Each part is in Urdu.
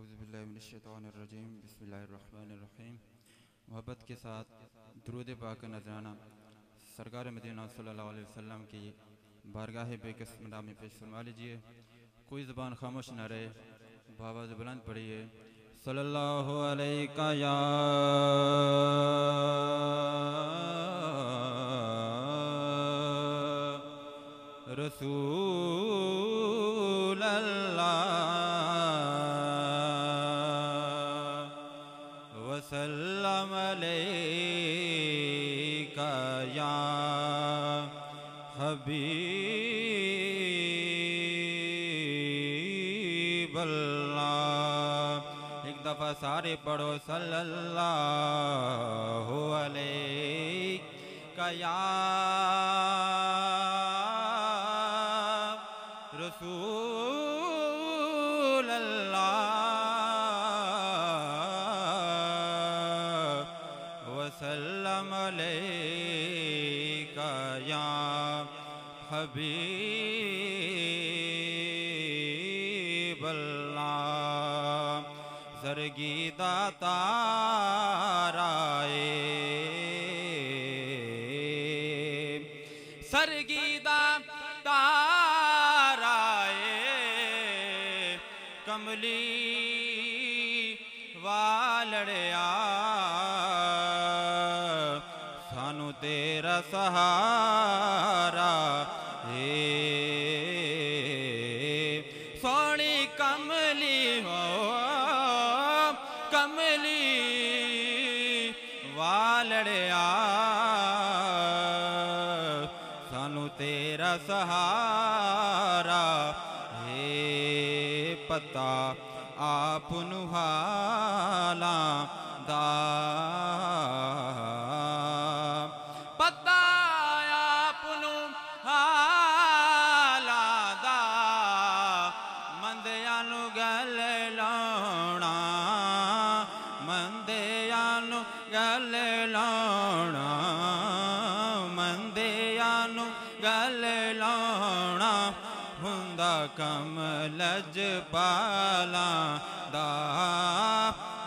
اعوذ باللہ من الشیطان الرجیم بسم اللہ الرحمن الرحیم۔ محبت کے ساتھ درود پاک نذرانہ سرکار مدینہ صلی اللہ علیہ وسلم کی بارگاہ بے کس مدام میں پیش فرما لیجئے۔ کوئی زبان خاموش نہ رہے، بآواز بلند پڑھیے صلی اللہ علیہ یا رسول اللہ وسلم علیک یا حبیب اللہ۔ ایک دفعہ سارے پڑھو صلی اللہ علیہ یا رسول اللہ وسلم علیک یا حبیب اللہ۔ زرگیدہ تارائے سرگیدہ تارائے کملی والڑیا سانو تیرا سہارا ہے سونی کملی ہو کملی والڑیا سانو تیرا سہارا ہے پتا آپ نحالاں دا پتا آپ نحالاں دا مندیاں نو گل لاؤنا مندیاں نو گل لاؤنا مندیاں نو گل لاؤنا ہوندا کم لج پالاں دا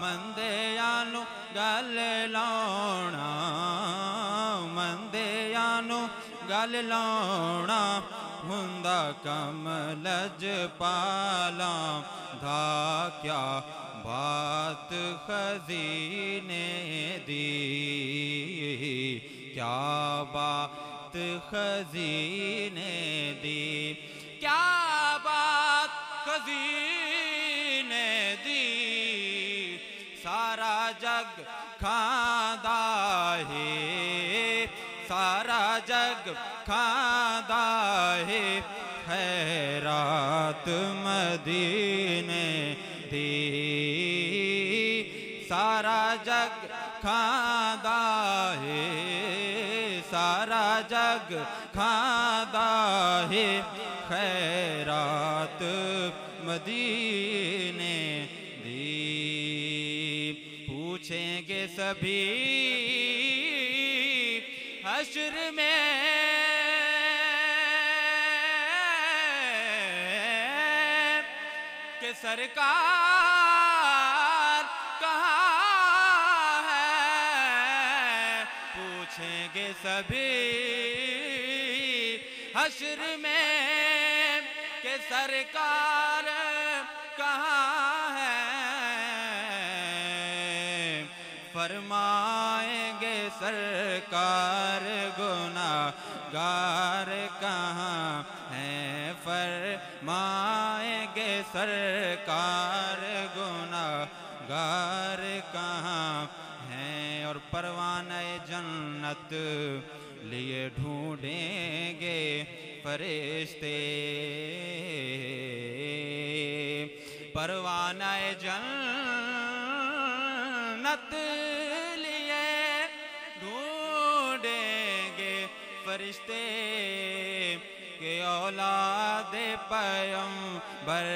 مندیاں نو گل لاؤنا مندیاں نو گل لاؤنا ہوندا کم لج پالاں دا کیا بات خزینے دی کیا بات خزینے دی کیا بات خزینے دی سارا جگ کھاندا ہے سارا جگ کھاندا ہے خیرات مدینے دی سارا جگ کھاندا ہے سارا جگ کھاندا ہے خیرات مدینے دی پوچھیں گے سبھی حشر میں کہ سرکار کہاں ہے پوچھیں گے سبھی حشر میں کہ سرکار کہاں ہے فرمائیں گے سرکار گناہگار کہاں ہیں فرمائیں گے سرکار گناہگار کہاں ہیں اور پروانہ جنت لیے ڈھونڈیں گے فرشتے پروانہ جنت لیے ڈھونڈیں گے فرشتے کہ اولاد پیغمبر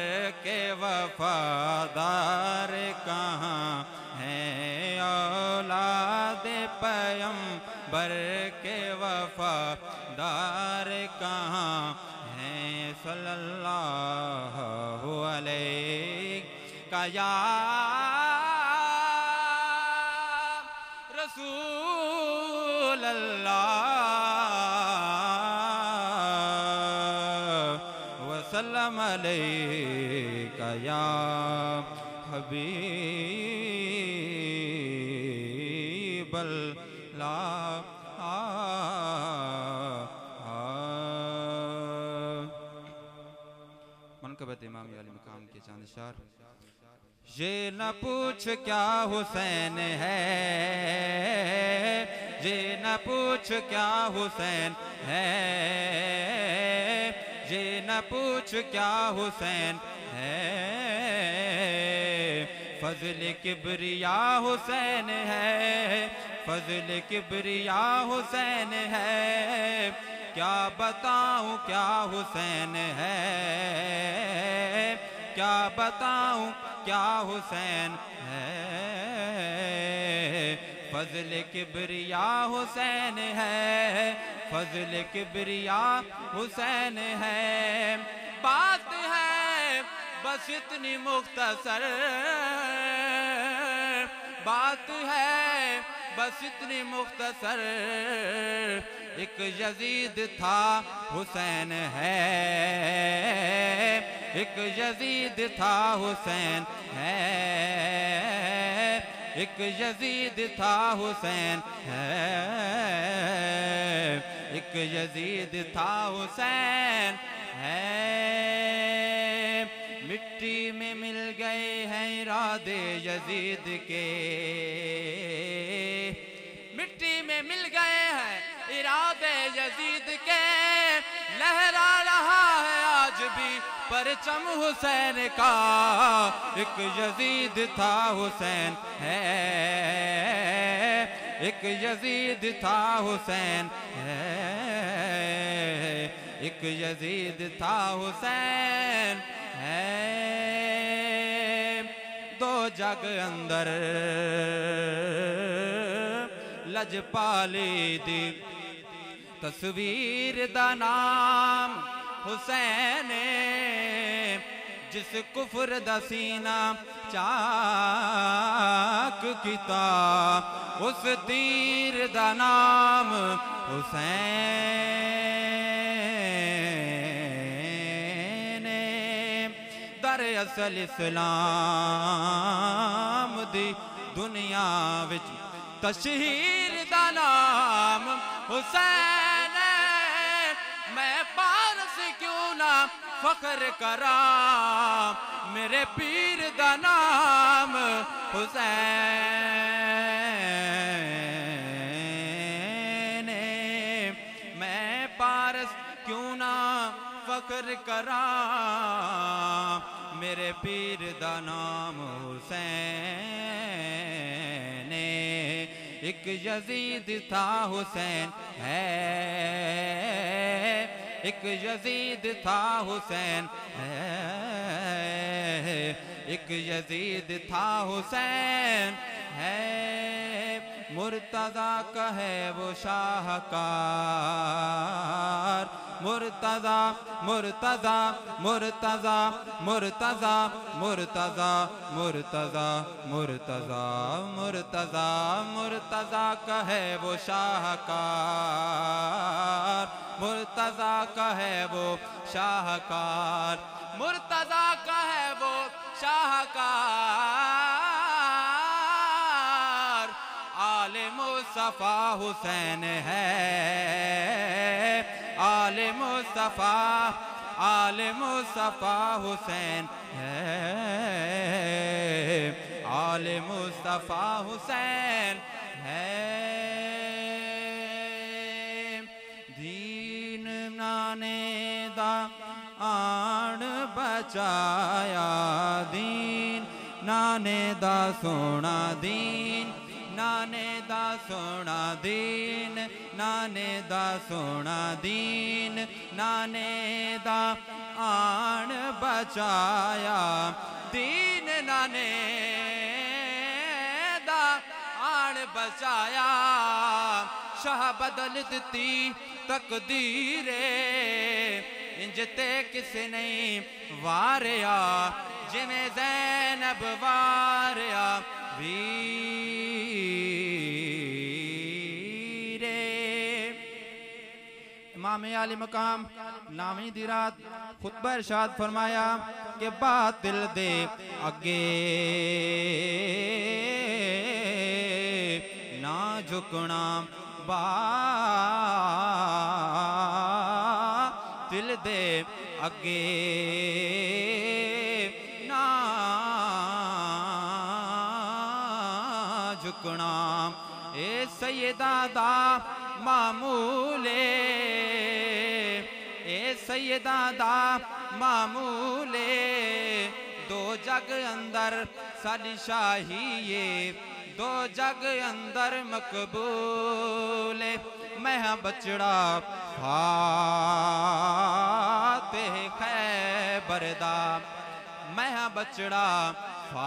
کے وفادار کہاں ہیں اولاد پیغمبر کے وفادار کہاں ہیں صلی اللہ علیہ یا رسول اللہ وسلم علیک یا حبیب اللہ منقبت امام علی مقام کے چاند اشار یہ نہ پوچھ کیا حسین ہے یہ نہ پوچھ کیا حسین ہے یہ نہ پوچھ کیا حسین ہے فضل کبریا حسین ہے فضل کبریا حسین ہے کیا بتاؤں کیا حسین ہے کیا بتاؤں کیا حسین ہے فضل کبریا حسین ہے فضل کبریا حسین ہے بات ہے بس اتنی مختصر بات ہے بس اتنی مختصر ایک یزید تھا حسین ہے ایک یزید تھا حسین ہے ایک یزید تھا حسین ہے ایک یزید تھا حسین ہے مٹی میں مل گئے ہیں ارادے یزید کے مٹی میں مل گئے ہیں ارادے یزید کے لہرا رہا ہے آج بھی پرچم حسین کا ایک یزید تھا حسین ہے ایک یزید تھا حسین ہے ایک یزید تھا حسین ہے دو جگ اندر لجپالی دی تصویر دا نام حسین جس کفر دا سینہ چاک کیتا اس تیر دا نام حسین در اصل اسلام دی دنیا وچ تشہیر دا نام حسین میں پارس کیوں نہ فخر کرام میرے پیر دا نام حسین میں پارس کیوں نہ فخر کرام میرے پیر دا نام حسین ایک یزید تھا حسین ہے ایک یزید تھا حسین ہے ایک یزید تھا حسین ہے مرتضیٰ کا ہے وہ شاہکار مرتضیٰ مرتضیٰ مرتضیٰ مرتضیٰ مرتضیٰ مرتضیٰ مرتضیٰ مرتضیٰ مرتضیٰ کا ہے وہ شاہکار مرتضیٰ کا ہے وہ شاہکار مرتضیٰ کا ہے وہ شاہکار آل مصطفیٰ حسین ہے آل مصطفیٰ حسین ہے آل مصطفیٰ حسین ہے دین نانے دا آن بچایا دین نانے دا سونا دین نانے دا سونا دین نانے دا سونا دین نانے دا آن بچایا دین نانے دا آن بچایا شاہ بدل دتی تقدیرے انجتے کس نہیں واریا جویں زینب واریا ویرے امام عالی مقام نامی دی رات خطبہ ارشاد فرمایا کہ باطل دے اگے نہ جھکنا باطل دے اگے نہ جھکنا اے سیدہ دا معمولے اے سیدہ دا معمولے دو جگ اندر سالی شاہیے دو جگ اندر مقبولے میں ہاں بچڑا فاتح خیبر دا میں ہاں بچڑا فاتح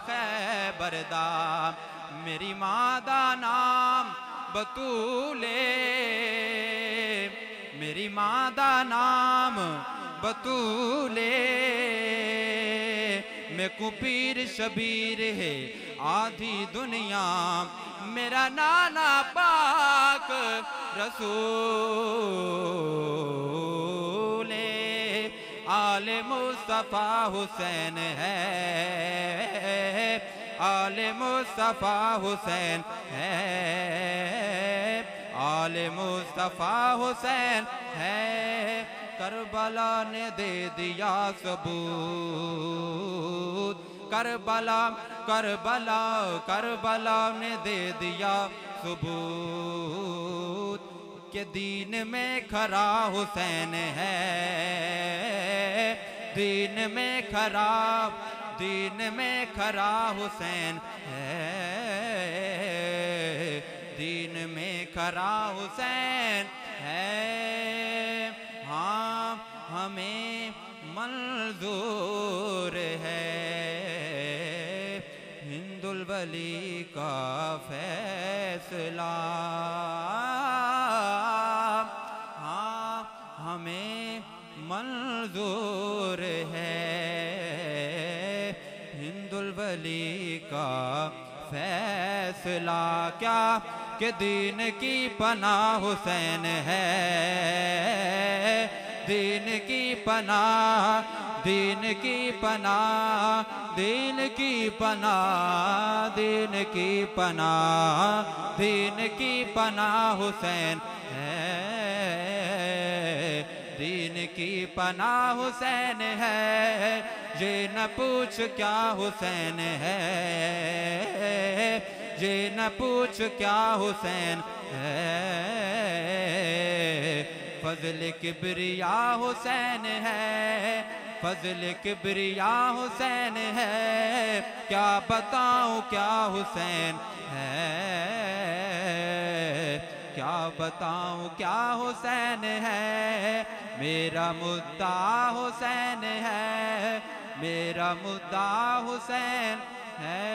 خیبر دا میری ماں دا نام بطولے میری ماں دا نام بطولے میں کو پیر شبیر ہے آدھی دنیا میرا نانا پاک رسول آل مصطفیٰ حسین ہے آل مصطفیٰ حسین ہے آل مصطفیٰ حسین ہے کربلا نے دے دیا ثبوت کربلا کربلا کربلا نے دے دیا ثبوت کہ دین میں کھرا حسین ہے دین میں کھرا حسین ہے دین میں کھرا حسین ہے ہاں ہمیں منظور ہے ہند الولی کا فیصلہ ہاں ہمیں منظور ہے ہند الولی کا فیصلہ کیا کہ دین کی پناہ حسین ہے دین کی پناہ دین کی پناہ دین کی پناہ دین کی پناہ دین کی پناہ حسین ہے دین کی پناہ حسین ہے یہ نہ پوچھ کیا حسین ہے یہ نہ پوچھ کیا حسین ہے فضل کبریا حسین ہے فضل کبریا حسین ہے کیا بتاؤں کیا حسین ہے کیا بتاؤں کیا حسین ہے میرا مدعا حسین ہے میرا مدعا حسین ہے